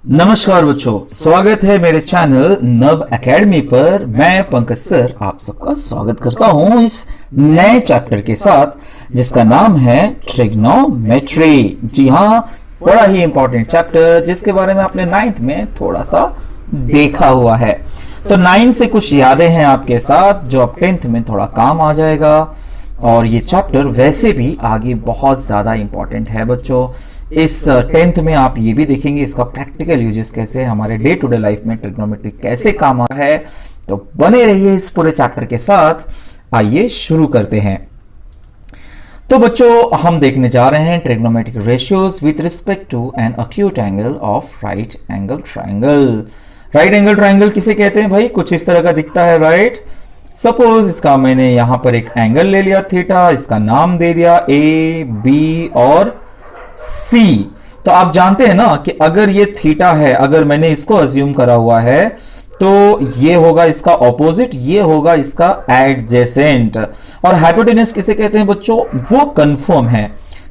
नमस्कार बच्चों, स्वागत है मेरे चैनल नब एकेडमी पर। मैं पंकज सर आप सबका स्वागत करता हूं इस नए चैप्टर के साथ जिसका नाम है ट्रिग्नोमेट्री। जी हाँ, बड़ा ही इंपॉर्टेंट चैप्टर जिसके बारे में आपने 9th में थोड़ा सा देखा हुआ है। तो 9 से कुछ यादें हैं आपके साथ जो अब 10th में थोड़ा काम आ जाएगा। और ये चैप्टर वैसे भी आगे बहुत ज्यादा इंपॉर्टेंट है बच्चों। इस 10th में आप ये भी देखेंगे इसका प्रैक्टिकल यूजेस कैसे हमारे डे टू डे लाइफ में ट्रिग्नोमेट्री कैसे काम आता है। तो बने रहिए इस पूरे चैप्टर के साथ। आइए शुरू करते हैं। तो बच्चों हम देखने जा रहे हैं trigonometric ratios with respect to an acute angle of right angle triangle. Right angle triangle किसे कहते हैं भाई? कुछ इस तरह का दिखता है, राइट। सपोज इसका मैंने यहां पर एक एंगल ले लिया थीटा, इसका नाम दे दिया ए बी और सी। तो आप जानते हैं ना कि अगर ये थीटा है, अगर मैंने इसको अज्यूम करा हुआ है तो ये होगा इसका ऑपोजिट, ये होगा इसका एडजेसेंट। और हाइपोटेन्यूज किसे कहते हैं बच्चों? वो कंफर्म है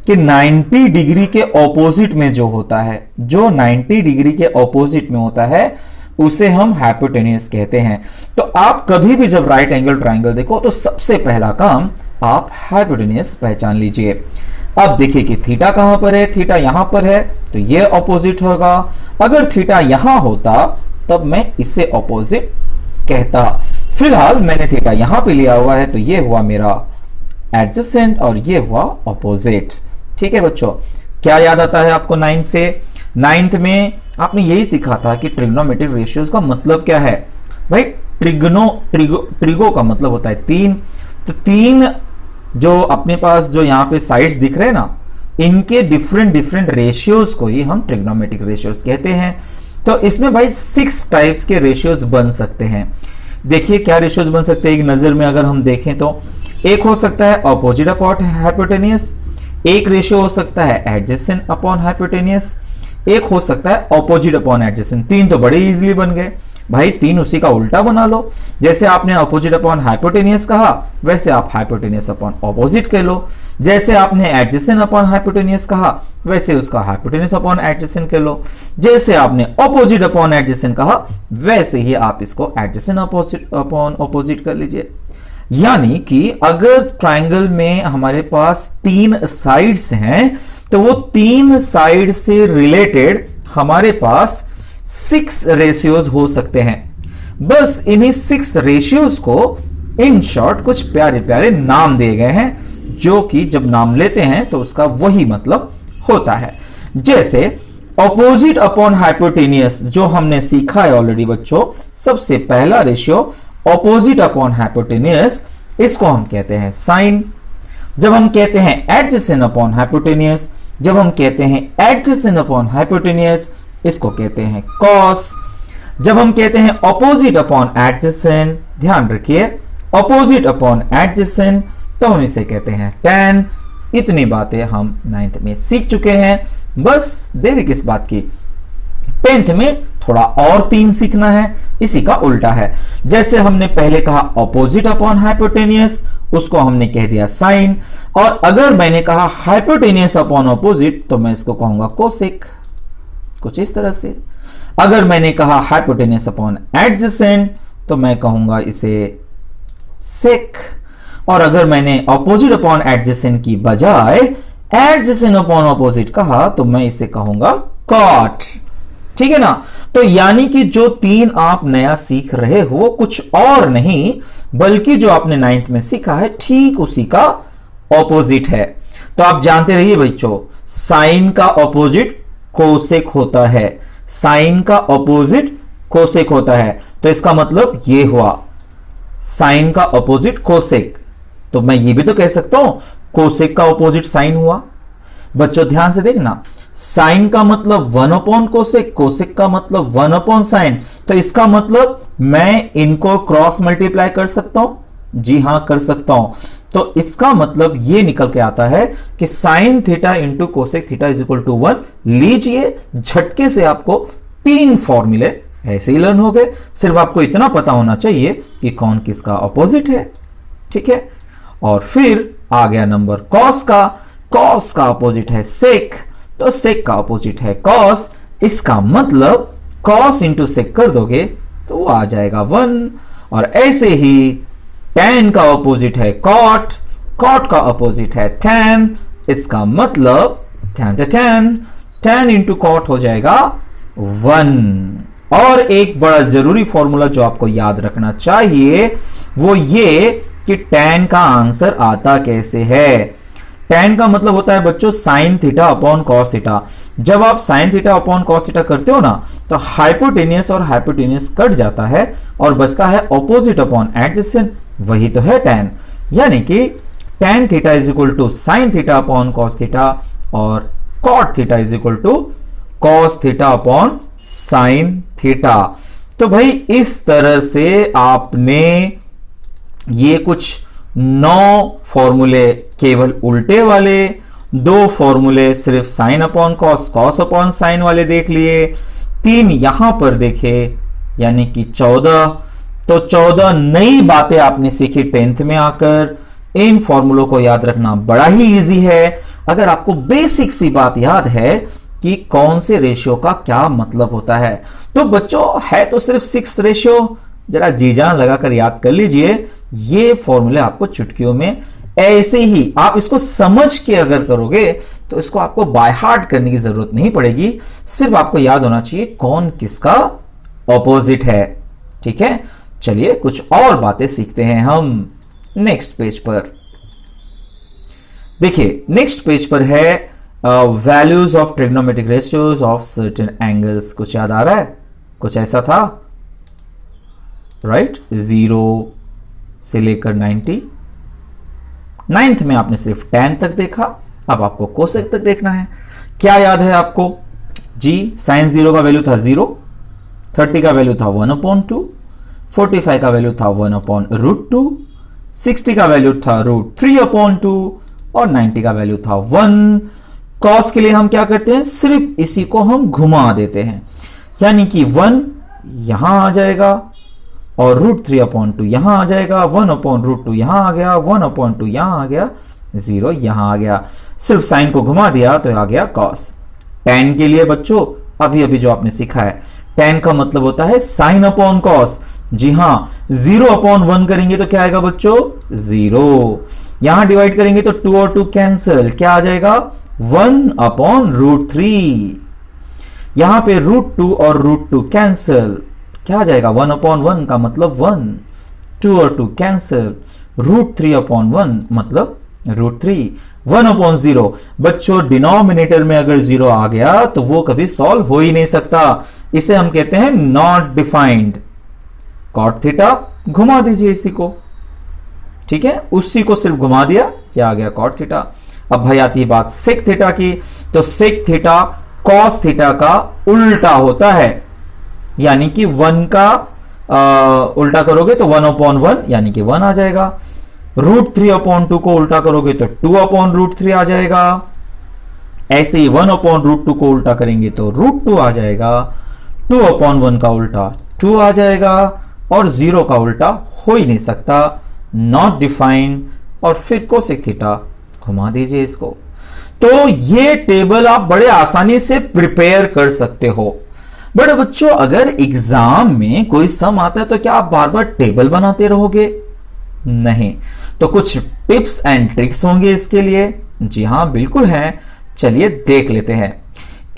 कि 90 डिग्री के ऑपोजिट में जो होता है, जो 90 डिग्री के ऑपोजिट में होता है उसे हम हाइपोटेन्यूज कहते हैं। तो आप कभी भी जब राइट एंगल ट्राइंगल देखो तो सबसे पहला काम आप हाइपोटेन्यूज पहचान लीजिए। अब देखिए कि थीटा कहां पर है, थीटा यहां पर है तो ये ऑपोजिट होगा। अगर थीटा यहां होता तब मैं इसे ऑपोजिट कहता। फिलहाल मैंने थीटा यहां पे लिया हुआ है तो ये हुआ मेरा एडजेसेंट और ये हुआ ऑपोजिट। ठीक है बच्चों, क्या याद आता है आपको 9 से? 9th में आपने यही सीखा था कि ट्रिग्नोमेट्रिक रेशियोज का मतलब क्या है भाई? ट्रिगो का मतलब होता है 3। तो 3 जो अपने पास जो यहां पे साइड्स दिख रहे हैं ना, इनके डिफरेंट रेशियोज को ही हम ट्रिग्नोमेट्रिक रेशियोज कहते हैं। तो इसमें भाई 6 टाइप्स के रेशियोज बन सकते हैं। देखिए क्या रेशियोज बन सकते हैं एक नजर में अगर हम देखें तो एक हो सकता है ऑपोजिट अपॉन हाइपोटेन्यूज, एक रेशियो हो सकता है एडजेसेंट अपॉन हाइपोटेन्यूज, एक हो सकता है ऑपोजिट अपॉन एडजेसेंट। 3 तो बड़े इजीली बन गए भाई, 3 उसी का उल्टा बना लो। जैसे आपने ऑपोजिट अपॉन हाइपोटेन्यूज कहा वैसे आप हाइपोटेन्यूज अपॉन ऑपोजिट कह लो। जैसे आपने एडजेसेंट अपॉन हाइपोटेन्यूज कहा वैसे उसका हाइपोटेन्यूज अपॉन एडजेसेंट कह लो। जैसे आपने ऑपोजिट अपॉन एडजेसेंट कहा वैसे ही आप इसको एडजेसेंट अपॉन ऑपोजिट कर लीजिए। यानी कि अगर ट्राइंगल में हमारे पास 3 साइड्स हैं तो वो 3 साइड से रिलेटेड हमारे पास 6 रेशियोज हो सकते हैं। बस इन्हीं 6 रेशियोज को इन शॉर्ट कुछ प्यारे प्यारे नाम दिए गए हैं जो कि जब नाम लेते हैं तो उसका वही मतलब होता है। जैसे ऑपोजिट अपॉन हाइपोटेन्यूज जो हमने सीखा है ऑलरेडी बच्चों, सबसे पहला रेशियो ऑपोजिट अपॉन हाइपोटेन्यूज, इसको हम कहते हैं साइन। जब हम कहते हैं एडजेसेंट अपॉन हाइपोटेन्यूज, जब हम कहते हैं एडजेसेंट अपॉन हाइपोटेन्यूज, इसको कहते हैं कॉस। जब हम कहते हैं ऑपोजिट अपॉन एडजेसेंट, ध्यान रखिए ऑपोजिट अपॉन एडजेसेंट, तो हम इसे कहते हैं टैन। इतनी बातें हम 9th में सीख चुके हैं, बस देरी किस बात की। 10th में थोड़ा और 3 सीखना है, इसी का उल्टा है। जैसे हमने पहले कहा ऑपोजिट अपॉन हाइपोटेन्यूज, उसको हमने कह दिया साइन। और अगर मैंने कहा हाइपोटेन्यूज अपॉन ऑपोजिट तो मैं इसको कहूंगा कोसेक, कुछ इस तरह से। अगर मैंने कहा हाइपोटेन्यूज अपॉन एडजेसेंट तो मैं कहूंगा इसे सेक। और अगर मैंने ऑपोजिट अपॉन एडजेसेंट की बजाय एडजेसेंट अपॉन ऑपोजिट कहा तो मैं इसे कहूंगा कॉट। ठीक है ना? तो यानी कि जो 3 आप नया सीख रहे हो कुछ और नहीं बल्कि जो आपने 9th में सीखा है ठीक उसी का ऑपोजिट है। तो आप जानते रहिए बच्चों, साइन का ऑपोजिट कोसेक होता है, साइन का ऑपोजिट कोसेक होता है। तो इसका मतलब ये हुआ साइन का ऑपोजिट कोसेक। तो मैं ये भी तो कह सकता हूं कोसेक का ऑपोजिट साइन हुआ। बच्चों ध्यान से देखना, साइन का मतलब 1 अपॉन कोसेक, कोसेक का मतलब 1 अपॉन साइन। तो इसका मतलब मैं इनको क्रॉस मल्टीप्लाई कर सकता हूं। जी हां कर सकता हूं। तो इसका मतलब ये निकल के आता है कि sine theta into cosec theta is equal to 1 लीजिए। झटके से आपको 3 फॉर्मूले ऐसे ही लर्न हो गए। सिर्फ आपको इतना पता होना चाहिए कि कौन किसका ऑपोजिट है। ठीक है, और फिर आ गया नंबर कॉस का। कॉस का अपोजिट है सेक, तो सेक का अपोजिट है कॉस। इसका मतलब cos इंटू sec कर दोगे तो वो आ जाएगा 1। और ऐसे ही tan का अपोजिट है cot, cot का अपोजिट है tan, इसका मतलब tan इंटू cot हो जाएगा 1। और एक बड़ा जरूरी फॉर्मूला जो आपको याद रखना चाहिए वो ये कि tan का आंसर आता कैसे है। tan का मतलब होता है बच्चों sin theta upon cos theta. जब आप sin theta upon cos theta करते हो ना तो हाइपोटेनियस और हाइपोटेनियस कट जाता है और बचता है ऑपोजिट अपॉन एडजेसेंट, वही तो है tan। यानी कि tan theta is equal to sin theta upon cos theta और cot theta is equal to cos theta upon sin theta. तो भाई इस तरह से आपने ये कुछ 9 फॉर्मूले केवल उल्टे वाले, 2 फॉर्मूले सिर्फ sine upon cos, cos upon sine वाले देख लिए, 3 यहां पर देखे, यानी कि 14। तो 14 नई बातें आपने सीखी 10th में आकर। इन फॉर्मूलों को याद रखना बड़ा ही इजी है अगर आपको बेसिक सी बात याद है कि कौन से रेशियो का क्या मतलब होता है। तो बच्चों है तो सिर्फ 6 रेशियो, जरा जी जान लगाकर याद कर लीजिए। ये फॉर्मूले आपको चुटकियों में ऐसे ही आप इसको समझ के अगर करोगे तो इसको आपको बाय हार्ट करने की जरूरत नहीं पड़ेगी, सिर्फ आपको याद होना चाहिए कौन किसका ऑपोजिट है। ठीक है, चलिए कुछ और बातें सीखते हैं हम नेक्स्ट पेज पर। देखिए नेक्स्ट पेज पर है values of trigonometric ratios of certain angles. कुछ याद आ रहा है? कुछ ऐसा था, राइट? 0 से लेकर 90। 9th में आपने सिर्फ tan तक देखा, अब आपको कोसेक तक देखना है। क्या याद है आपको जी? sin 0 का वैल्यू था 0, 30 का वैल्यू था 1/2, 45 का वैल्यू था 1/√2, 60 का वैल्यू था √3/2 और 90 का वैल्यू था 1। cos के लिए हम क्या करते हैं? सिर्फ इसी को हम घुमा देते हैं, यानी कि 1 यहां आ जाएगा और √3/2 यहां आ जाएगा, 1/√2 यहां आ गया, 1/2 यहां आ गया, 0 यहां आ गया। सिर्फ साइन को घुमा दिया तो आ गया cos। tan के लिए बच्चों अभी अभी जो आपने सीखा है, tan का मतलब होता है sin अपॉन cos। जी हां, 0/1 करेंगे तो क्या आएगा बच्चों? 0। यहां डिवाइड करेंगे तो 2 और 2 कैंसिल, क्या आ जाएगा? 1/√3। यहां पे √2 और √2 कैंसिल, क्या आ जाएगा? 1/1 का मतलब 1, 2 और 2 कैंसिल, √3/1 मतलब √3, 1/0। बच्चों डिनोमिनेटर में अगर 0 आ गया तो वो कभी सॉल्व हो ही नहीं सकता, इसे हम कहते हैं नॉट डिफाइंड। cot थीटा घुमा दीजिए इसी को, ठीक है, उसी को सिर्फ घुमा दिया, क्या आ गया? cot theta. अब भाई आती है बात sec थीटा की, तो sec थीटा cos थीटा का उल्टा होता है, यानी कि 1 का उल्टा करोगे तो 1/1 यानी कि 1 आ जाएगा। √3/2 को उल्टा करोगे तो 2/√3 आ जाएगा। ऐसे ही 1/√2 को उल्टा करेंगे तो √2 आ जाएगा। 2/1 का उल्टा 2 आ जाएगा और 0 का उल्टा हो ही नहीं सकता, नॉट डिफाइंड। और फिर कोसेक थीटा घुमा दीजिए इसको। तो ये टेबल आप बड़े आसानी से प्रिपेयर कर सकते हो। बट बच्चों अगर एग्जाम में कोई सम आता है तो क्या आप बार बार टेबल बनाते रहोगे? नहीं। तो कुछ टिप्स एंड ट्रिक्स होंगे इसके लिए। जी हां बिल्कुल है, चलिए देख लेते हैं।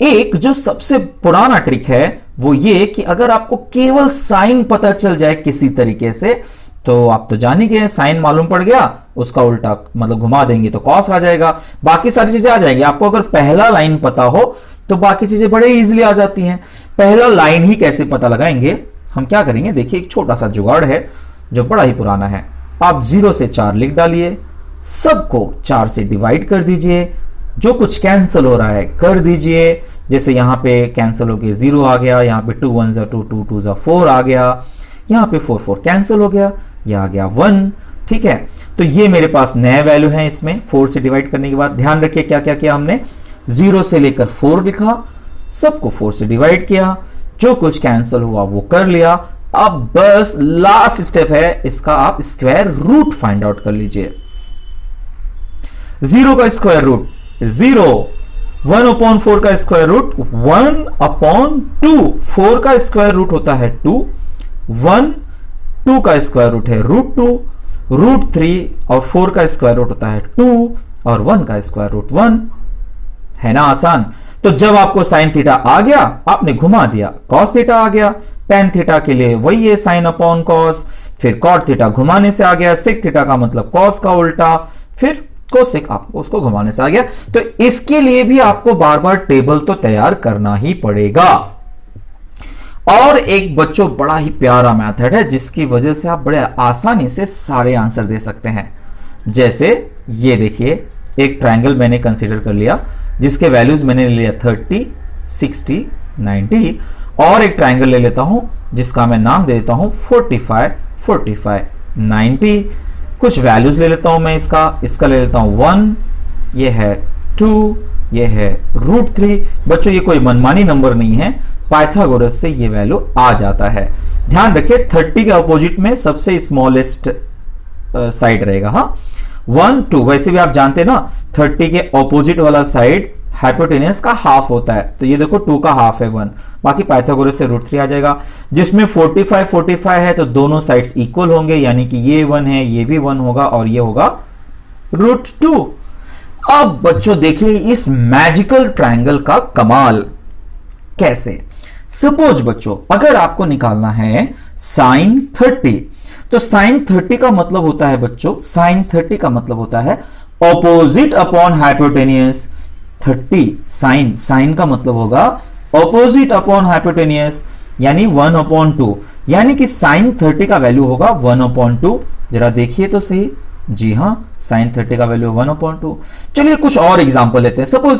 एक जो सबसे पुराना ट्रिक है वो ये कि अगर आपको केवल साइन पता चल जाए किसी तरीके से, तो आप तो जान ही गए, साइन मालूम पड़ गया, उसका उल्टा मतलब घुमा देंगे तो कॉस आ जाएगा, बाकी सारी चीजें आ जाएंगी। आपको अगर पहला लाइन पता हो तो बाकी चीजें बड़े इजीली आ जाती हैं। पहला लाइन ही कैसे पता लगाएंगे? हम क्या करेंगे, देखिए एक छोटा सा जुगाड़ है जो बड़ा ही पुराना है। आप 0 से 4 लिख डालिए, सबको 4 से डिवाइड कर दीजिए, जो कुछ कैंसिल हो रहा है कर दीजिए। जैसे यहां पे कैंसिल होके 0 आ गया, यहां पे 2 1 2 2 2 4 आ गया, यहां पे 4 4 कैंसिल हो गया, यह आ गया 1। ठीक है, तो ये मेरे पास नया वैल्यू है इसमें 4 से डिवाइड करने के बाद। ध्यान रखिए क्या क्या किया हमने, 0 से लेकर 4 लिखा, सबको 4 से डिवाइड किया, जो कुछ कैंसिल हुआ वो कर लिया। अब बस लास्ट स्टेप है इसका, आप स्क्वायर रूट फाइंड आउट कर लीजिए। 0 का स्क्वायर रूट 0, 1/4 का स्क्वायर रूट 1/2, 4 का स्क्वायर रूट होता है 2, 1, 2 का स्क्वायर रूट है √2, √3 और 4 का स्क्वायर रूट होता है 2 और 1 का स्क्वायर रूट 1। है ना आसान। तो जब आपको साइन थीटा आ गया, आपने घुमा दिया, कॉस थीटा आ गया। टेन थीटा के लिए वही है साइन अपॉन कॉस, फिर कॉट थीटा घुमाने से आ गया, सेक थीटा का मतलब कॉस का उल्टा, फिर कोसेक आपको उसको घुमाने से आ गया। तो इसके लिए भी आपको बार बार टेबल तो तैयार करना ही पड़ेगा। और एक बच्चों बड़ा ही प्यारा मेथड है जिसकी वजह से आप बड़े आसानी से सारे आंसर दे सकते हैं। जैसे ये देखिए, एक ट्रायंगल मैंने कंसीडर कर लिया जिसके वैल्यूज मैंने ले लिया 30, 60, 90, और एक ट्रायंगल ले लेता हूं जिसका मैं नाम दे देता हूं 45, 45, 90। कुछ वैल्यूज ले लेता हूं मैं इसका ले लेता हूं 1, ये है 2, ये है √3। बच्चों ये कोई मनमानी नंबर नहीं है, पाइथागोरस से ये वैल्यू आ जाता है। ध्यान रखिए 30 के अपोजिट में सबसे स्मॉलेस्ट साइड रहेगा। हाँ, 1, 2 वैसे भी आप जानते हैं ना, 30 के ऑपोजिट वाला साइड हाइपोटेनियस का हाफ होता है। तो ये देखो 2 का हाफ है 1, बाकी पाइथागोरस से √3 आ जाएगा। जिसमें 45, 45 है तो दोनों साइड्स इक्वल होंगे, यानी कि ये 1 है, ये भी 1 होगा और ये होगा √2। अब बच्चों देखिए इस मैजिकल ट्रायंगल का कमाल कैसे। सपोज बच्चों अगर आपको निकालना है साइन 30, तो साइन 30 का मतलब होता है बच्चों, साइन 30 का मतलब होता है ऑपोजिट अपॉन हाइपोटेनियस। 30 साइन का मतलब होगा ऑपोजिट अपॉन हाइपोटेनियस, यानी 1/2, यानी कि साइन 30 का वैल्यू होगा 1/2। जरा देखिए तो सही, जी हां, साइन 30 का वैल्यू 1/2। चलिए कुछ और एग्जांपल लेते हैं। सपोज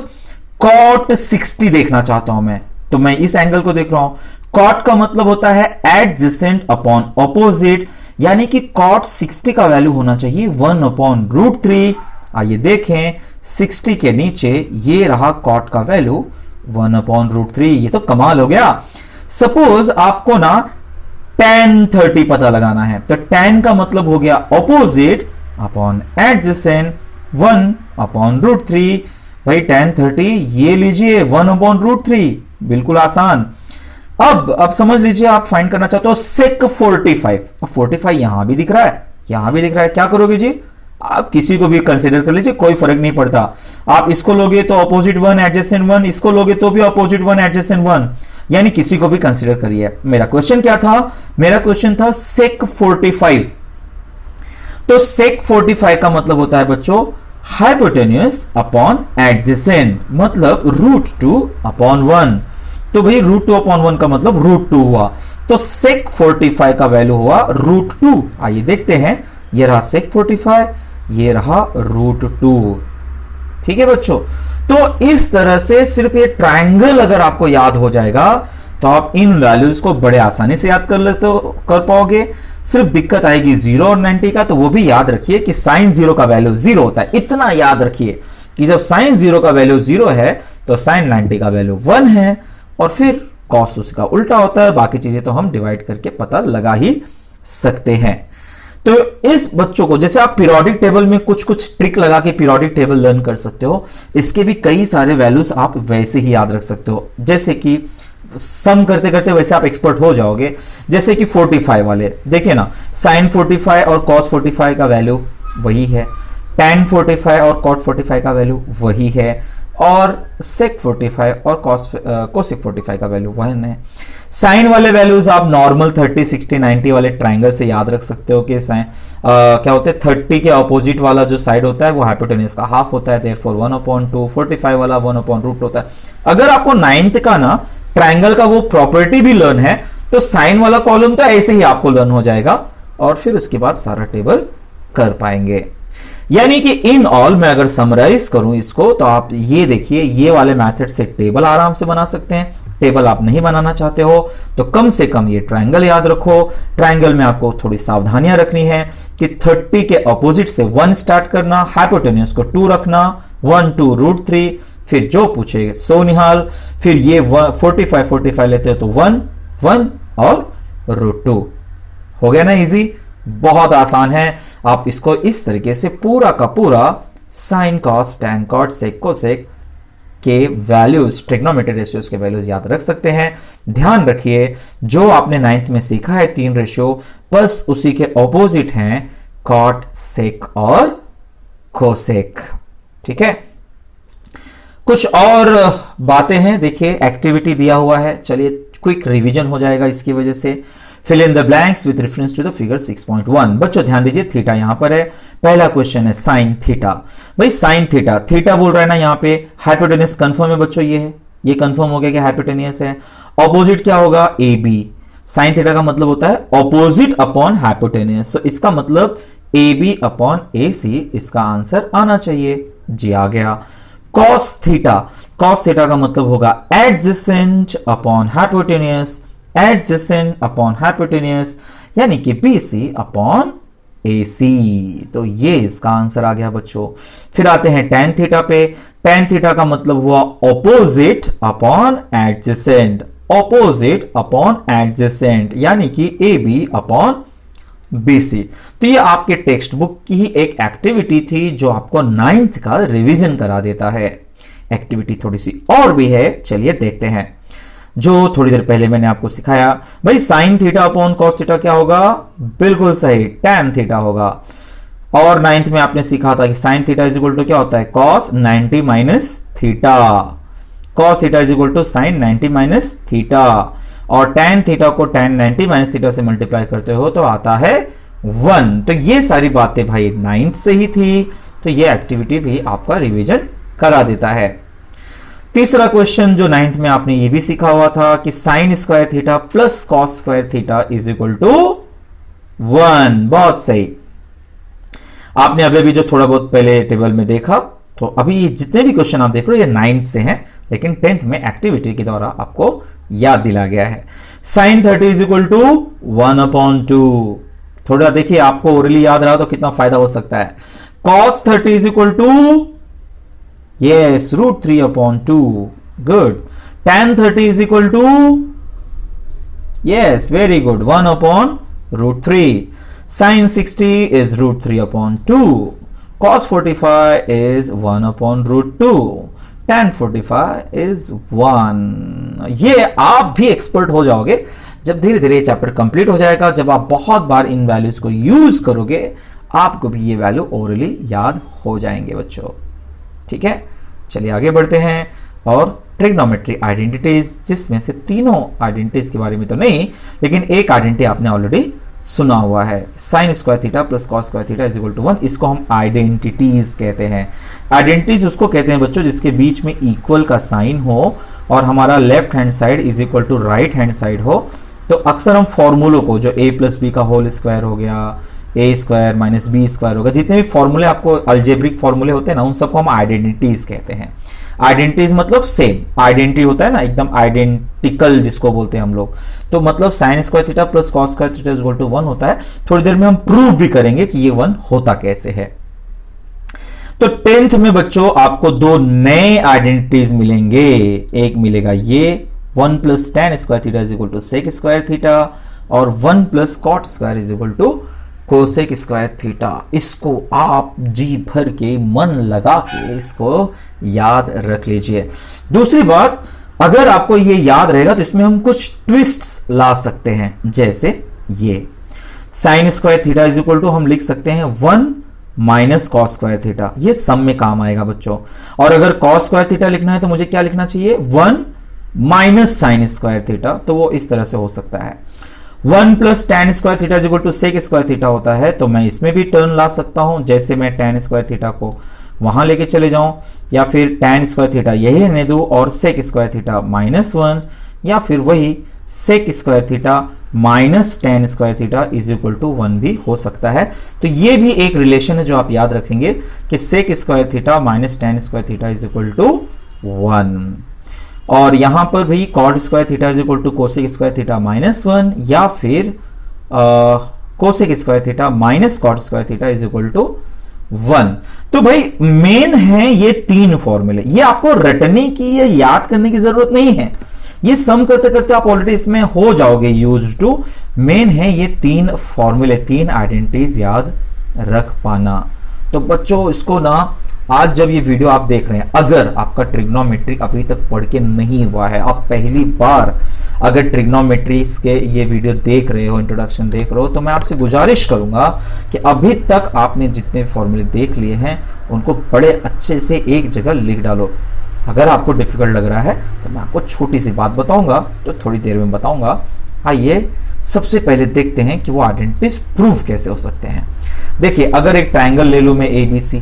कॉट 60 देखना चाहता हूं मैं, तो मैं इस एंगल को देख रहा हूं। कॉट का मतलब होता है एडजेसेंट अपॉन ऑपोजिट, यानी कि कॉट 60 का वैल्यू होना चाहिए 1/√3। आइए देखें, 60 के नीचे ये रहा कॉट का वैल्यू 1/√3। ये तो कमाल हो गया। सपोज आपको ना tan 30 पता लगाना है, तो tan का मतलब हो गया ऑपोजिट अपॉन एडजेसेंट 1/√3। भाई tan 30 ये लीजिए 1/√3, बिल्कुल आसान। अब समझ लीजिए आप फाइंड करना चाहते हो सेक 45। अब 45 यहां भी दिख रहा है, यहां भी दिख रहा है, क्या करोगे जी? आप किसी को भी कंसीडर कर लीजिए, कोई फर्क नहीं पड़ता। आप इसको लोगे तो ऑपोजिट 1 एडजेसेंट 1, इसको लोगे तो भी ऑपोजिट 1 एडजेसेंट 1, यानी किसी को भी कंसीडर करिए। मेरा क्वेश्चन क्या था? मेरा क्वेश्चन था सेक 45। तो सेक 45 का मतलब होता है बच्चों हाइपोटेन्यूस अपॉन एडजेसेंट, मतलब √2/1। तो भाई √2/1 का मतलब √2 हुआ, तो सेक 45 का वैल्यू हुआ √2। आइए देखते हैं, ये रहा सेक 45, ये रहा √2। ठीक है बच्चों, तो इस तरह से सिर्फ ये ट्रायंगल अगर आपको याद हो जाएगा तो आप इन वैल्यूज को बड़े आसानी से याद कर पाओगे। सिर्फ दिक्कत आएगी 0 और 90 का, तो वो भी याद रखिए कि साइन 0 का वैल्यू 0 होता है। इतना याद रखिए कि जब साइन 0 का वैल्यू 0 है तो साइन 90 का वैल्यू 1 है, और फिर कॉस उसका उल्टा होता है। बाकी चीजें तो हम डिवाइड करके पता लगा ही सकते हैं। तो इस बच्चों को, जैसे आप पीरियोडिक टेबल में कुछ ट्रिक लगा के पीरियोडिक टेबल लर्न कर सकते हो, इसके भी कई सारे वैल्यूज आप वैसे ही याद रख सकते हो। जैसे कि सम करते करते वैसे आप एक्सपर्ट हो जाओगे। जैसे कि 45 वाले देखिए ना, साइन 45 और कॉस 45 का वैल्यू वही है, tan 45 और cot 45 का वैल्यू वही है, और sec 45 और cosec 45 का वैल्यू वही है। साइन वाले वैल्यूज आप नॉर्मल 30, 60, 90 वाले ट्राइंगल से याद रख सकते हो कि साइन क्या होते हैं, 30 के अपोजिट वाला जो साइड होता है वो हाइपोटेन्यूस का हाफ होता है, देयरफॉर 1/2, 45 वाला 1/√2 होता है। अगर आपको 9th का ना ट्राइंगल का वो प्रॉपर्टी भी लर्न है तो साइन वाला कॉलम तो ऐसे ही आपको लर्न हो जाएगा, और फिर उसके बाद सारा टेबल कर पाएंगे। यानी कि इन ऑल मैं अगर समराइज करूं इसको, तो आप ये देखिए, ये वाले मेथड से टेबल आराम से बना सकते हैं। टेबल आप नहीं बनाना चाहते हो तो कम से कम ये ट्रायंगल याद रखो। ट्रायंगल में आपको थोड़ी सावधानियां रखनी है कि 30 के अपोजिट से 1 स्टार्ट करना, हाइपोटेन्यूस को 2 रखना, 1, 2, √3, फिर जो पूछे सो निहाल, फिर ये 45 लेते हो तो 1, 1 और √2। हो गया ना इजी, बहुत आसान है। आप इसको इस तरीके से पूरा का पूरा sine cos tan cot sec cosec के वैल्यूज, ट्रिग्नोमेट्री रेशियोज के वैल्यूज याद रख सकते हैं। ध्यान रखिए जो आपने 9th में सीखा है 3 रेशियो, बस उसी के ऑपोजिट हैं कॉट, सेक और कोसेक। ठीक है, कुछ और बातें हैं। देखिए एक्टिविटी दिया हुआ है, चलिए क्विक रिवीजन हो जाएगा इसकी वजह से। Fill in the blanks with reference to the figure 6.1। बच्चों ध्यान दीजिए, थीटा यहां पर है। पहला क्वेश्चन है साइन थीटा। भाई साइन थीटा, थीटा बोल रहा है ना यहाँ पे, हाइपोटेनस कंफर्म है बच्चों, ये है, ये कंफर्म हो गया कि हाइपोटेनियस है। ऑपोजिट क्या होगा, ए बी। साइन थीटा का मतलब होता है ऑपोजिट अपॉन हाइपोटेनियस, तो इसका मतलब ए बी अपॉन ए सी, इसका आंसर आना चाहिए। जी आ गया। कॉस थीटा, कॉस थीटा का मतलब होगा adjacent upon hypotenuse, adjacent upon hypotenuse, यानी कि BC अपॉन AC। तो ये इसका आंसर आ गया बच्चों। फिर आते हैं tan थीटा पे। tan थीटा का मतलब हुआ opposite upon adjacent, opposite upon adjacent, यानी कि AB अपॉन BC। तो ये आपके टेक्स्ट बुक की ही एक एक्टिविटी थी जो आपको 9th का रिवीजन करा देता है। एक्टिविटी थोड़ी सी और भी है, चलिए देखते हैं। जो थोड़ी देर पहले मैंने आपको सिखाया, भाई sine theta upon cos theta क्या होगा, बिल्कुल सही tan थीटा होगा। और 9th में आपने सीखा था कि sine theta is equal to क्या होता है, cos 90 minus theta. Cos theta is equal to sine 90 minus theta, और tan थीटा को tan 90 माइनस थीटा से मल्टीप्लाई करते हो तो आता है 1। तो ये सारी बातें भाई 9th से ही थी, तो ये एक्टिविटी भी आपका रिवीजन करा देता है। तीसरा क्वेश्चन जो 9th में आपने ये भी सीखा हुआ था कि sine square theta plus cos square theta is equal to 1। बहुत सही। आपने अभी भी जो थोड़ा बहुत पहले टेबल में देखा, तो अभी जितने भी क्वेश्चन आप देख रहे हो ये 9th से हैं, लेकिन 10th में एक्टिविटी के द्वारा आपको याद दिला गया है। Sine 30 is equal to 1/2। थोड़ा देखिए, आपको ओरली याद रहा तो कितना फायदा हो सकता है। Cos 30 is equal to √3/2। Good. tan 30 is equal to, yes very good, 1/√3। Sine 60 is √3/2। cos 45 is 1/√2. tan 45 is 1। ये आप भी एक्सपर्ट हो जाओगे जब धीरे धीरे चैप्टर कंप्लीट हो जाएगा। जब आप बहुत बार इन वैल्यूज को यूज करोगे, आपको भी ये वैल्यू ओरली याद हो जाएंगे बच्चों। ठीक है, चलिए आगे बढ़ते हैं। और ट्रिग्नोमेट्री आइडेंटिटीज, जिसमें से तीनों आइडेंटिटीज के बारे में तो नहीं, लेकिन एक आइडेंटिटी आपने ऑलरेडी सुना हुआ है, sine square theta plus cos square theta is equal to 1। इसको हम आइडेंटिटीज कहते हैं। आइडेंटिटीज उसको कहते हैं बच्चों जिसके बीच में इक्वल का साइन हो और हमारा left hand side is equal to right hand side हो। तो अक्सर हम फॉर्मूलों को, जो a प्लस बी का होल स्क्वायर हो गया, a square minus B square होगा, जितने भी फॉर्मूले आपको अल्जेब्रिक फॉर्मूले होते हैं ना, उन सबको हम आइडेंटिटीज कहते हैं। आइडेंटिटीज मतलब सेम, आइडेंटिटी होता है ना एकदम आइडेंटिकल जिसको बोलते हैं हम लोग। तो मतलब sine square theta plus cos square theta is equal to 1 होता है। थोड़ी देर में हम प्रूव भी करेंगे कि ये 1 होता कैसे है। तो 10th में बच्चों आपको दो नए आइडेंटिटीज मिलेंगे। एक मिलेगा ये 1 plus tan square theta is equal to sec square theta, और 1 plus cot square is equal to cosec square theta. इसको आप जी भर के मन लगा के इसको याद रख लीजिए। दूसरी बात, अगर आपको ये याद रहेगा तो इसमें हम कुछ ट्विस्ट्स ला सकते हैं, जैसे ये sine square theta is equal to हम लिख सकते हैं 1 माइनस कॉस स्क्वायर थीटा। ये सम में काम आएगा बच्चों। और अगर कॉस स्क्वायर थीटा लिखना है तो मुझे क्या लिखना चाहिए, 1 माइनस साइन स्क्वायर थीटा। तो वो इस तरह से हो सकता है। 1 plus tan square theta is equal to sec square theta होता है, तो मैं इसमें भी टर्न ला सकता हूं, जैसे मैं tan स्क्वायर थीटा को वहां लेके चले जाऊं, या फिर tan स्क्वायर थीटा यही रहने दूं और सेक स्क्वायर थीटा -1, या फिर वही sec square theta minus tan square theta is equal to 1 भी हो सकता है। तो ये भी एक रिलेशन है जो आप याद रखेंगे कि sec square theta minus tan square theta is equal to 1। और यहां पर भी cot square theta is equal to cosec square theta -1, या फिर cosec square theta minus cot square theta is equal to 1। तो भाई मेन है ये 3 फॉर्मूले। ये आपको रटने की या याद करने की जरूरत नहीं है, ये सम करते करते आप ऑलरेडी इसमें हो जाओगे यूज्ड टू। मेन है ये 3 फॉर्मूले, 3 आइडेंटिटीज याद रख पाना। तो बच्चों इसको ना आज जब ये वीडियो आप देख रहे हैं, अगर आपका ट्रिग्नोमेट्री अभी तक पढ़ के नहीं हुआ है, आप पहली बार अगर ट्रिग्नोमेट्रीज के ये वीडियो देख रहे हो, इंट्रोडक्शन देख रहे हो, तो मैं आपसे गुजारिश करूंगा कि अभी तक आपने जितने फॉर्मूले देख लिए हैं उनको बड़े अच्छे से एक जगह लिख डालो। अगर आपको डिफिकल्ट लग रहा है तो मैं आपको छोटी सी बात बताऊंगा जो थोड़ी देर में बताऊंगा। आइए सबसे पहले देखते हैं कि वो आइडेंटिटीज प्रूव कैसे हो सकते हैं। देखिए, अगर एक ट्राइंगल ले लूं मैं ABC,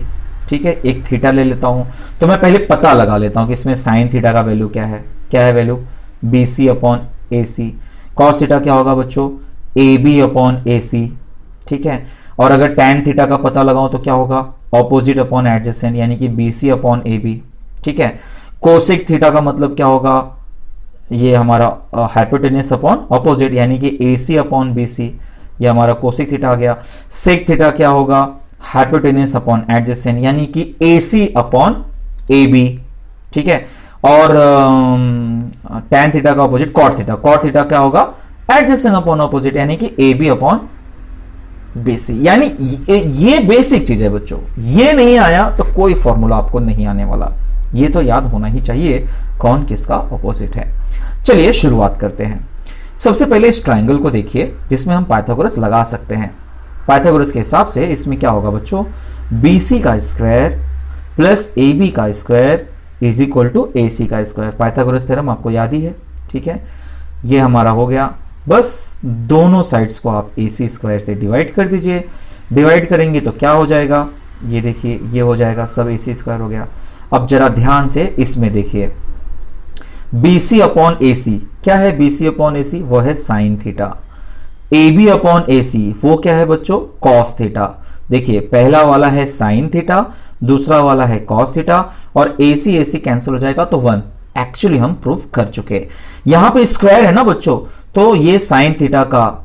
ठीक है, एक थीटा ले लेता हूं, तो मैं पहले पता लगा लेता हूं कि इसमें साइन थीटा का वैल्यू क्या है value BC upon AC। Cos theta क्या होगा बच्चों, AB अपॉन AC, ठीक है। और अगर टैन थीटा का पता लगाऊं तो क्या होगा, ऑपोजिट अपॉन एडजेसेंट, यानी कि BC अपॉन AB, ठीक है। कोसेक थीटा का मतलब क्या होगा, ये हमारा हाइपोटेन्यूस अपॉन ऑपोजिट, यानी कि AC अपॉन BC, ये हमारा कोसेक थीटा आ गया। सेक थीटा क्या होगा, हाइपोटेन्यूस अपॉन एडजेसेंट, यानी कि AC अपॉन AB, ठीक है। और टैन थीटा का ऑपोजिट कॉट थीटा क्या होगा, एडजेसेंट अपॉन ऑपोजिट, यानी कि AB अपॉन BC। यानी ये बेसिक चीज है बच्चों, ये नहीं आया तो कोई फॉर्मूला आपको नहीं आने वाला, ये तो याद होना ही चाहिए कौन किसका ऑपोजिट है। चलिए शुरुआत करते हैं। सबसे पहले इस ट्राइंगल को देखिए जिसमें हम पाइथागोरस लगा सकते हैं। पाइथागोरस के हिसाब से इसमें क्या होगा बच्चों, BC का स्क्वायर प्लस AB का square is equal to AC का स्क्वायर। पाइथागोरस थ्योरम आपको याद ही है, ठीक है। ये हमारा हो गया। बस दोनों साइड्स को आप AC स्क्वायर से डिवाइड कर दीजिए। डिवाइड करेंगे तो क्या हो जाएगा, ये देखिए, ये हो जाएगा, सब AC स्क्वायर हो गया। अब जरा ध्यान से इसमें देखिए, BC अपॉन AC क्या है, BC अपॉन AC वो है sine theta. AB upon AC वो क्या है बच्चों, कॉस थीटा। देखिए, पहला वाला है साइन थीटा, दूसरा वाला है कॉस थीटा, और AC कैंसिल हो जाएगा तो 1। एक्चुअली हम प्रूव कर चुके। यहां पे स्क्वायर है ना बच्चों, तो ये साइन थीटा का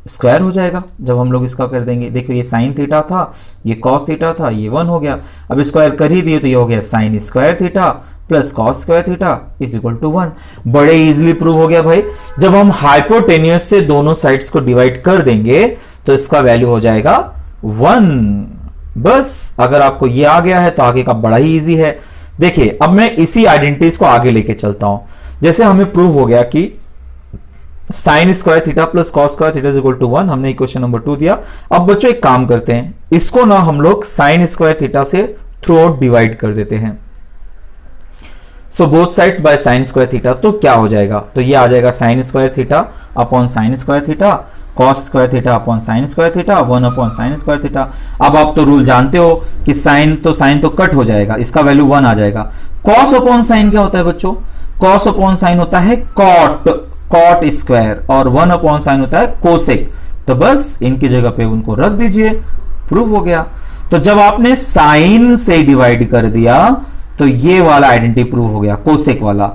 स्क्वायर हो जाएगा जब हम लोग इसका कर देंगे। देखो, ये साइन थीटा था, ये कॉस थीटा था, ये 1 हो गया। अब स्क्वायर कर ही दिए तो ये हो गया sine square theta plus cos square theta is equal to 1। बड़े इजीली प्रूव हो गया भाई। जब हम हाइपोटेन्यूस से दोनों साइड्स को डिवाइड कर देंगे तो इसका वैल्यू हो जाएगा 1। बस अगर आपको ये आ गया है तो आगे का बड़ा ही इजी है। देखिए, अब मैं इसी आइडेंटिटीज को आगे लेके चलता हूं। जैसे हमें प्रूव हो गया कि sine square theta plus cos square theta is equal to 1, हमने इक्वेशन नंबर 2 दिया। अब बच्चों एक काम करते हैं, इसको ना हम लोग साइन स्क्वायर थीटा से थ्रू आउट डिवाइड कर देते हैं। So both sides by sine square theta, तो क्या हो जाएगा, तो ये आ जाएगा sign square theta upon sign square theta, cos square theta upon sign square theta, 1 upon sine square theta. अब आप तो रूल जानते हो कि साइन तो कट हो जाएगा, इसका वैल्यू 1 आ जाएगा। कॉस अपॉन साइन क्या होता है बच्चों, कॉस अपॉन साइन होता है कॉट स्क्वायर, और 1 अपॉन साइन होता है कोसेक। तो बस इनकी जगह पे उनको रख दीजिए, प्रूव हो गया। तो जब आपने साइन से डिवाइड कर दिया तो ये वाला आइडेंटिटी प्रूव हो गया, कोसेक वाला।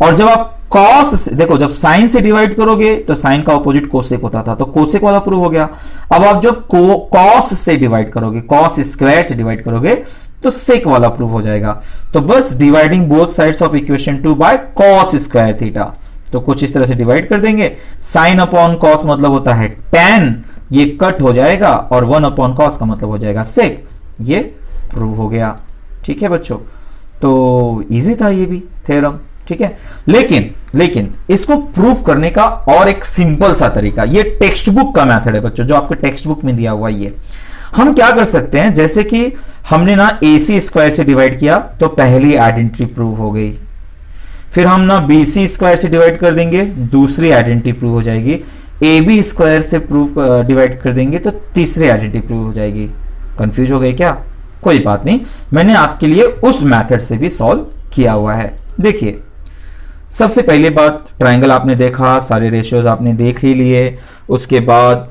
और जब आप कॉस से, देखो, जब साइन से डिवाइड करोगे तो साइन का ऑपोजिट कोसेक होता था, तो कोसेक वाला प्रूव हो गया। अब आप जब कॉस से डिवाइड करोगे, कॉस स्क्वायर से डिवाइड करोगे तो सेक वाला प्रूव हो जाएगा। तो बस dividing both sides of equation 2 by cos square theta, तो कुछ इस तरह से डिवाइड कर देंगे। साइन अपॉन कॉस मतलब होता है टैन, ये कट हो जाएगा, और 1 अपॉन कॉस का मतलब हो जाएगा सेक। ये प्रूव हो गया, ठीक है बच्चों। तो इजी था ये भी थ्योरम, ठीक है। लेकिन इसको प्रूव करने का और एक सिंपल सा तरीका, ये टेक्स्ट बुक का मेथड है बच्चों, जो आपके टेक्स्ट बुक में दिया हुआ ये। हम क्या कर सकते हैं, जैसे कि हमने ना AC स्क्वायर से डिवाइड किया तो पहली आइडेंटिटी प्रूव हो गई। फिर हम ना BC स्क्वायर से डिवाइड कर देंगे, दूसरी आइडेंटिटी प्रूव हो जाएगी। AB स्क्वायर से डिवाइड कर देंगे तो तीसरी आइडेंटिटी प्रूव हो जाएगी। कंफ्यूज हो गए क्या, कोई बात नहीं, मैंने आपके लिए उस मेथड से भी सॉल्व किया हुआ है। देखिए, सबसे पहले बात, ट्रायंगल आपने देखा, सारे रेशियोज आपने देख ही लिए। उसके बाद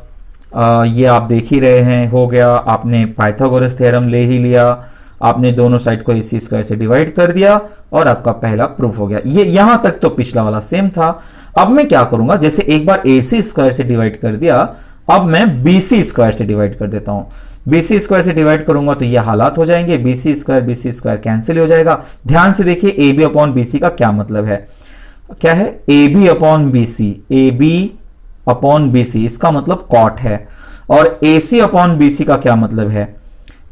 ये आप देख ही रहे हैं, हो गया। आपने पाइथागोरस थ्योरम ले ही लिया, आपने दोनों साइड को AC स्क्वायर से डिवाइड कर दिया और आपका पहला प्रूफ हो गया। ये यहां तक तो पिछला वाला सेम था। अब मैं क्या करूंगा, जैसे एक बार AC स्क्वायर से डिवाइड कर दिया, अब मैं BC स्क्वायर से डिवाइड कर देता हूं। BC स्क्वायर से डिवाइड करूंगा तो ये हालात हो जाएंगे, BC स्क्वायर कैंसिल हो जाएगा। ध्यान से देखिए, AB अपॉन BC का क्या मतलब है, क्या है, AB upon BC, AB upon BC इसका मतलब कॉट है, और AC अपॉन BC का क्या मतलब है,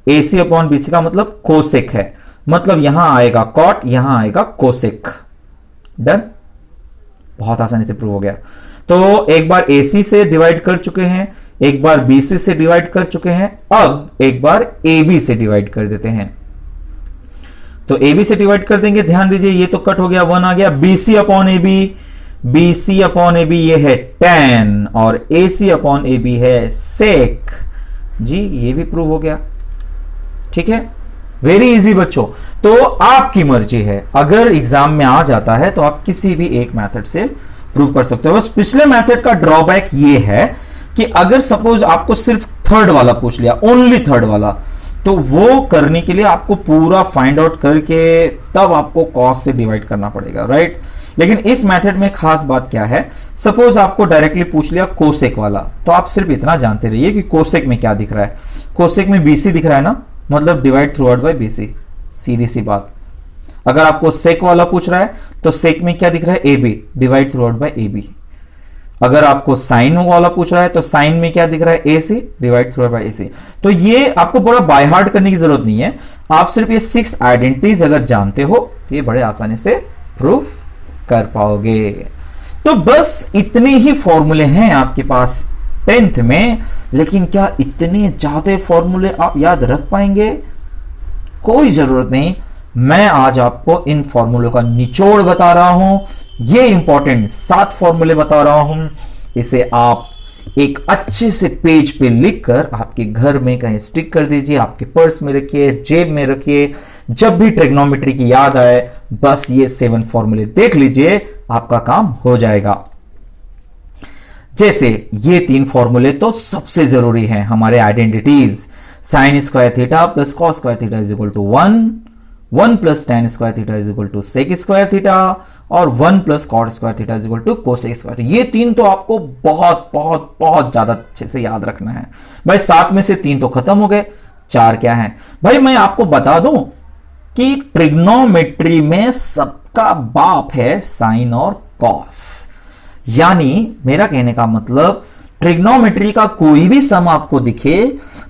AC अपॉन BC का मतलब कोसेक है, मतलब यहां आएगा कॉट, यहां आएगा कोसेक। डन, बहुत आसानी से प्रूव हो गया। तो एक बार AC से डिवाइड कर चुके हैं, एक बार BC से डिवाइड कर चुके हैं, अब एक बार AB से डिवाइड कर देते हैं। तो AB से डिवाइड कर देंगे, ध्यान दीजिए ये तो कट हो गया, 1 आ गया। BC upon AB, BC upon AB ये है tan और AC अपॉन AB है sec जी, ये भी प्रूव हो गया। ठीक है, वेरी इजी बच्चों। तो आपकी मर्जी है, अगर एग्जाम में आ जाता है तो आप किसी भी एक मेथड से प्रूव कर सकते हो। बस पिछले मेथड का ड्रॉबैक ये है कि अगर सपोज आपको सिर्फ थर्ड वाला पूछ लिया, ओनली थर्ड वाला, तो वो करने के लिए आपको पूरा फाइंड आउट करके तब आपको कॉस से डिवाइड करना पड़ेगा, राइट। लेकिन इस मेथड में खास बात क्या है, सपोज आपको डायरेक्टली पूछ लिया कोसेक वाला, तो आप सिर्फ इतना जानते रहिए कि कोसेक में क्या दिख रहा है। कोसेक में BC दिख रहा है ना, मतलब divide through out by BC, सीधी सी बात। अगर आपको सेक वाला पूछ रहा है तो सेक में क्या दिख रहा है, AB, divide through out by AB। अगर आपको साइन वाला पूछ रहा है तो साइन में क्या दिख रहा है, AC, divide through out by AC। तो ये आपको बड़ा बाय हार्ट करने की जरूरत नहीं है, आप सिर्फ ये 6 आइडेंटिटीज अगर जानते हो तो ये बड़े आसानी से प्रूफ कर पाओगे। तो बस इतने ही फॉर्मूले हैं आपके पास 10th में, लेकिन क्या इतने ज्यादा फॉर्मूले आप याद रख पाएंगे? कोई जरूरत नहीं, मैं आज आपको इन फॉर्मूलों का निचोड़ बता रहा हूं। ये इंपॉर्टेंट 7 फॉर्मूले बता रहा हूं, इसे आप एक अच्छे से पेज पे लिखकर आपके घर में कहीं स्टिक कर दीजिए, आपके पर्स में रखिए, जेब में रखिए। जब भी ट्रिग्नोमेट्री की याद आए बस ये 7 फॉर्मूले देख लीजिए, आपका काम हो जाएगा। जैसे ये 3 फॉर्मूले तो सबसे जरूरी हैं हमारे identities. Sine square theta plus cos square theta is equal to 1 plus tan square theta is equal to sec square theta और 1 plus cot square theta is equal to cosec square. ये 3 तो आपको बहुत बहुत बहुत ज्यादा अच्छे से याद रखना है भाई। 7 में से 3 तो खत्म हो गए, 4 क्या है भाई? मैं आपको बता दूं कि ट्रिग्नोमेट्री में सबका बाप है साइन और कॉस। यानी मेरा कहने का मतलब ट्रिग्नोमेट्री का कोई भी सम आपको दिखे,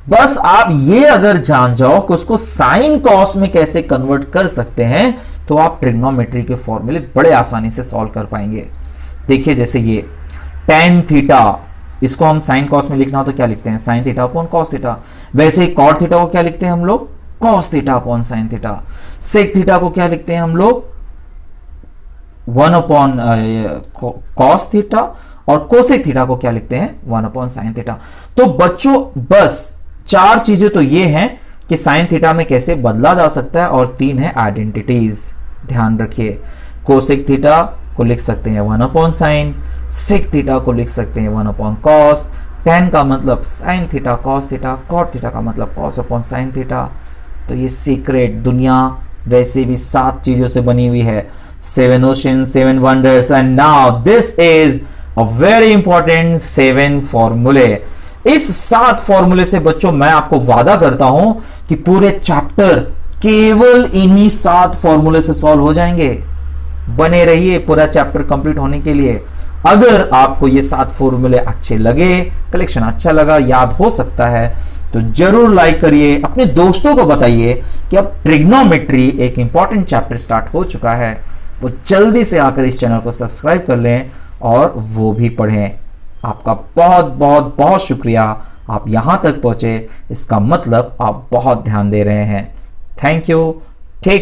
बस आप ये अगर जान जाओ कि उसको साइन कॉस में कैसे कन्वर्ट कर सकते हैं, तो आप ट्रिग्नोमेट्री के फॉर्मूले बड़े आसानी से सॉल्व कर पाएंगे। देखिए जैसे ये tan थीटा, इसको हम साइन कॉस में लिखना हो तो क्या लिखते हैं, sine theta upon cos theta. वैसे ही कॉट थीटा को क्या लिखते हैं हम लोग, cos theta upon sine theta. Sec theta को क्या लिखते हैं हम लोग, 1 अपॉन कॉस थीटा। और कोसेक थीटा को क्या लिखते हैं, 1 अपॉन साइन थीटा। तो बच्चों बस 4 चीजें तो ये हैं कि साइन थीटा में कैसे बदला जा सकता है, और 3 है आइडेंटिटीज, ध्यान रखिए। कोसेक थीटा को लिख सकते हैं 1 अपॉन साइन, सेक थीटा को लिख सकते हैं 1 अपॉन कॉस, tan का मतलब sine theta cos theta, cot theta का मतलब कॉस अपॉन साइन थीटा। तो ये सीक्रेट दुनिया वैसे भी 7 चीजों से बनी हुई है, 7 oceans, 7 wonders, and now this is a very important 7 फॉर्मूले। इस 7 फॉर्मूले से बच्चों मैं आपको वादा करता हूं कि पूरे चैप्टर केवल इन्हीं 7 फॉर्मूले से सॉल्व हो जाएंगे। बने रहिए पूरा चैप्टर कंप्लीट होने के लिए। अगर आपको ये 7 फॉर्मूले अच्छे लगे, कलेक्शन अच्छा लगा, याद हो सकता है, तो जरूर लाइक करिए, अपने दोस्तों को बताइए कि अब ट्रिग्नोमेट्री एक इंपॉर्टेंट चैप्टर स्टार्ट हो चुका है, वो जल्दी से आकर इस चैनल को सब्सक्राइब कर लें और वो भी पढ़ें। आपका बहुत बहुत बहुत शुक्रिया, आप यहां तक पहुंचे, इसका मतलब आप बहुत ध्यान दे रहे हैं। Thank you.